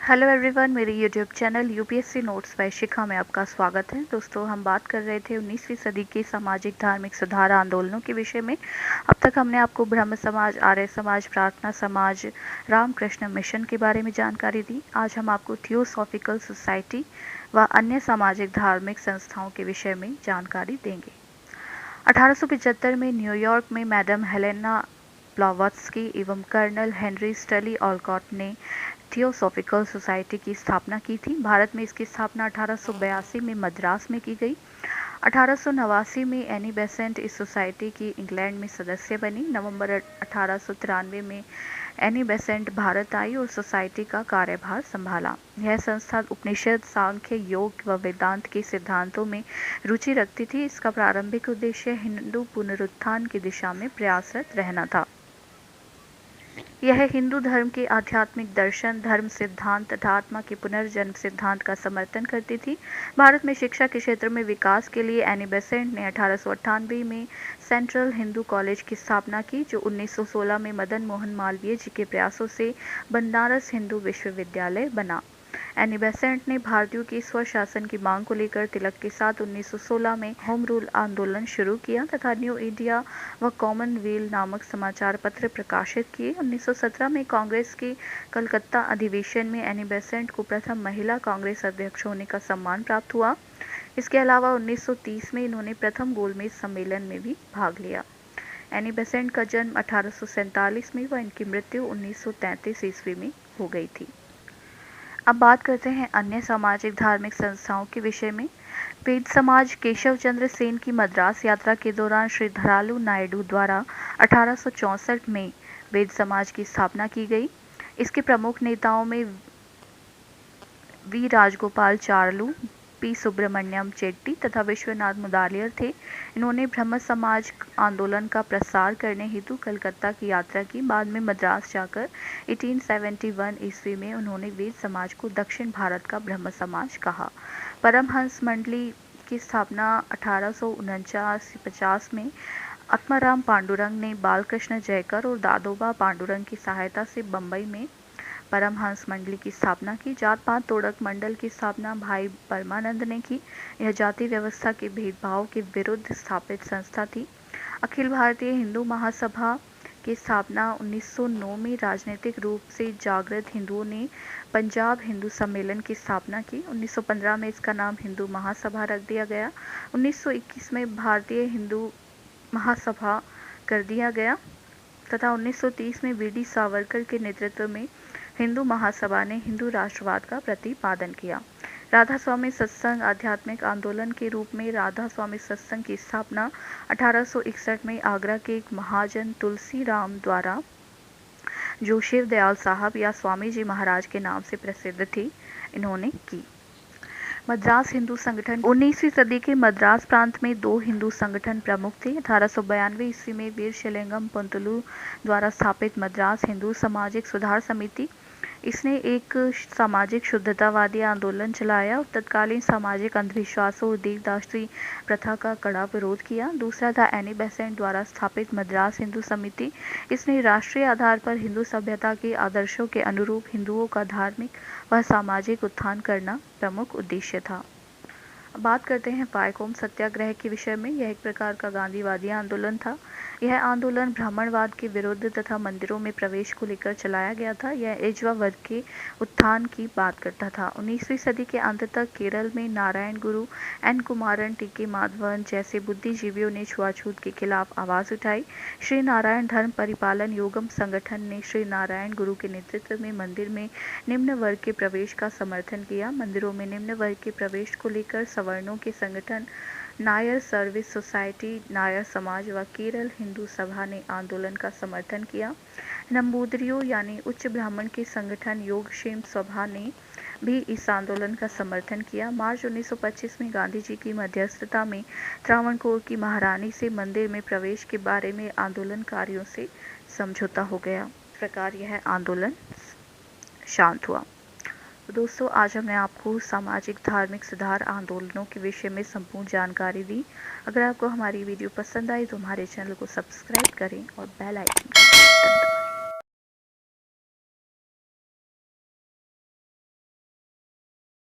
Hello everyone, मेरे YouTube channel UPSC notes by Shikha में आपका स्वागत है। दोस्तों, हम बात कर रहे थे 19वीं सदी के सामाजिक धार्मिक सुधार आंदोलनों के विषय में। अब तक हमने आपको ब्रह्म समाज, आर्य समाज, प्रार्थना समाज, रामकृष्ण मिशन के बारे में जानकारी दी। आज हम आपको थियोसॉफिकल सोसाइटी व अन्य सामाजिक धार्मिक संस्थाओं के विषय में जानकारी देंगे। 1875 में न्यूयॉर्क में मैडम हेलेना ब्लावत्स्की एवं कर्नल हेनरी स्टली ऑलकॉट ने थियोसॉफिकल सोसाइटी की स्थापना की थी। भारत में इसकी स्थापना 1882 में मद्रास में की गई। 1889 में एनी बेसेंट इस सोसाइटी की इंग्लैंड में सदस्य बनी। नवंबर 1893 में एनी बेसेंट भारत आई और सोसाइटी का कार्यभार संभाला। यह संस्था उपनिषद, सांख्य, योग व वेदांत के सिद्धांतों में रुचि रखती थी। इसका प्रारंभिक उद्देश्य हिंदू पुनरुत्थान की दिशा में प्रयासरत रहना था। यह हिंदू धर्म के आध्यात्मिक दर्शन, धर्म सिद्धांत तथा आत्मा के पुनर्जन्म सिद्धांत का समर्थन करती थी। भारत में शिक्षा के क्षेत्र में विकास के लिए एनी बेसेंट ने 1898 में सेंट्रल हिंदू कॉलेज की स्थापना की, जो 1916 में मदन मोहन मालवीय जी के प्रयासों से बनारस हिंदू विश्वविद्यालय बना। एनी बेसेंट ने भारतीयों की स्वशासन की मांग को लेकर तिलक के साथ 1916 में होम रूल आंदोलन शुरू किया तथा न्यू इंडिया व कॉमनवेल्थ नामक समाचार पत्र प्रकाशित किए। 1917 में कांग्रेस के कलकत्ता अधिवेशन में एनी बेसेंट को प्रथम महिला कांग्रेस अध्यक्ष होने का सम्मान प्राप्त हुआ। इसके अलावा 1930 में इन्होंने प्रथम गोलमेज सम्मेलन में भी भाग लिया। एनी बेसेंट का जन्म 1847 में व इनकी मृत्यु 1933 ईस्वी में हो गई थी। अब बात करते हैं अन्य सामाजिक धार्मिक संस्थाओं के विषय में। वेद समाज केशव चंद्र सेन की मद्रास यात्रा के दौरान श्री धरालू नायडू द्वारा 1864 में वेद समाज की स्थापना की गई। इसके प्रमुख नेताओं में वी राजगोपाल चार्लू, पी सुब्रमण्यम चेट्टी तथा विश्वनाथ मुदालियर थे। इन्होंने ब्रह्म समाज आंदोलन का प्रसार करने हेतु कलकत्ता की यात्रा की। बाद में मद्रास जाकर 1871 ईस्वी में उन्होंने वेद समाज को दक्षिण भारत का ब्रह्म समाज कहा। परमहंस मंडली की स्थापना 1849-50 में आत्माराम पांडुरंग ने बालकृष्ण जयकर और दादोबा पांडुरंग की सहायता से बम्बई में परमहंस मंडली की स्थापना की। जात पात तोड़क मंडल की स्थापना भाई परमानंद ने की। यह जाति व्यवस्था के भेदभाव के विरुद्ध स्थापित संस्था थी। अखिल भारतीय हिंदू महासभा की स्थापना 1909 में राजनीतिक रूप से जागृत हिंदुओं ने पंजाब हिंदू सम्मेलन की स्थापना की। 1915 में इसका नाम हिंदू महासभा रख दिया गया। 1921 में भारतीय हिंदू महासभा कर दिया गया तथा 1930 में वीडी सावरकर के नेतृत्व में हिंदू महासभा ने हिंदू राष्ट्रवाद का प्रतिपादन किया। राधा स्वामी सत्संग आध्यात्मिक आंदोलन के रूप में राधा स्वामी सत्संग की स्थापना 1861 में आगरा के एक महाजन तुलसी राम द्वारा, जो शिव दयाल साहब या स्वामी जी महाराज के नाम से प्रसिद्ध थी, इन्होंने की। मद्रास हिंदू संगठन 19वीं सदी के मद्रास प्रांत में दो हिंदू संगठन प्रमुख थे। 1892 ईस्वी में वीर शिलिंगम पंतुलु द्वारा स्थापित मद्रास हिंदू सामाजिक सुधार समिति, इसने एक सामाजिक शुद्धतावादी आंदोलन चलाया और तत्कालीन सामाजिक अंधविश्वासों और देवदासी प्रथा का कड़ा विरोध किया। दूसरा था एनी बेसेंट द्वारा स्थापित मद्रास हिंदू समिति। इसने राष्ट्रीय आधार पर हिंदू सभ्यता के आदर्शों के अनुरूप हिंदुओं का धार्मिक व सामाजिक उत्थान करना प्रमुख उद्देश्य था। बात करते हैं पायकोम सत्याग्रह के विषय में। यह एक प्रकार का गांधीवादी आंदोलन था। यह आंदोलन ब्राह्मणवाद के विरुद्ध तथा मंदिरों में प्रवेश को लेकर चलाया गया था। यह एजवा वर्ग के उत्थान की बात करता था। 19वीं सदी के अंत तक केरल में नारायण गुरु, एन कुमारन, टी.के. माधवन जैसे बुद्धिजीवियों ने छुआछूत के खिलाफ आवाज उठाई। श्री नारायण धर्म परिपालन योगम संगठन ने श्री नारायण गुरु के नेतृत्व में मंदिर में निम्न वर्ग के प्रवेश का समर्थन किया। मंदिरों में निम्न वर्ग के प्रवेश को लेकर सवर्णों के संगठन नायर सर्विस सोसाइटी, नायर समाज व केरल हिंदू सभा ने आंदोलन का समर्थन किया। नंबूदरियों यानी उच्च ब्राह्मण के संगठन योगक्षेम सभा ने भी इस आंदोलन का समर्थन किया। मार्च 1925 में गांधी जी की मध्यस्थता में त्रावणकोर की महारानी से मंदिर में प्रवेश के बारे में आंदोलनकारियों से समझौता हो गया। इस प्रकार यह आंदोलन शांत हुआ। तो दोस्तों, आज हमने आपको सामाजिक धार्मिक सुधार आंदोलनों के विषय में संपूर्ण जानकारी दी। अगर आपको हमारी वीडियो पसंद आई तो हमारे चैनल को सब्सक्राइब करें और बेल आइकन